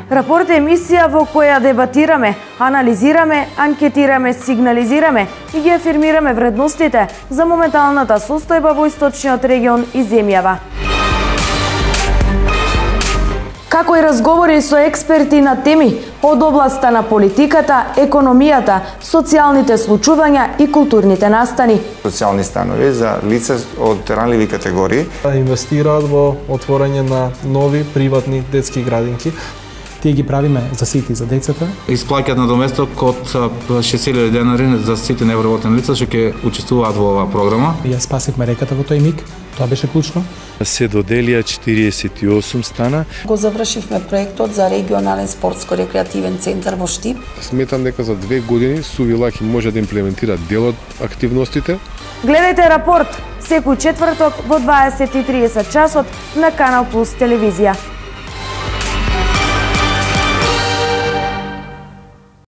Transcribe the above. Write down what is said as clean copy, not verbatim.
Рапорт е емисија во која дебатираме, анализираме, анкетираме, сигнализираме и ги афирмираме вредностите за моменталната состојба во источниот регион и земјава. Како и разговори со експерти на теми од областа на политиката, економијата, социјалните случувања и културните настани. Социјални станови за лица од ранливи категории. Инвестираат во отворање на нови приватни детски градинки. Тие ги правиме за сите и за децата. Исплаќаат надоместок од 6.000 денари за сите невработени лица што ќе учествуваат во оваа програма. Ја спасивме реката во тој миг, тоа беше клучно. Се доделија 48 стана. Го завршивме проектот за регионален спортско-рекреативен центар во Штип. Сметам дека за 2 години Сувилак може да имплементира дел од активностите. Гледајте Рапорт секој четврток во 20:30 часот на Канал Плюс телевизија.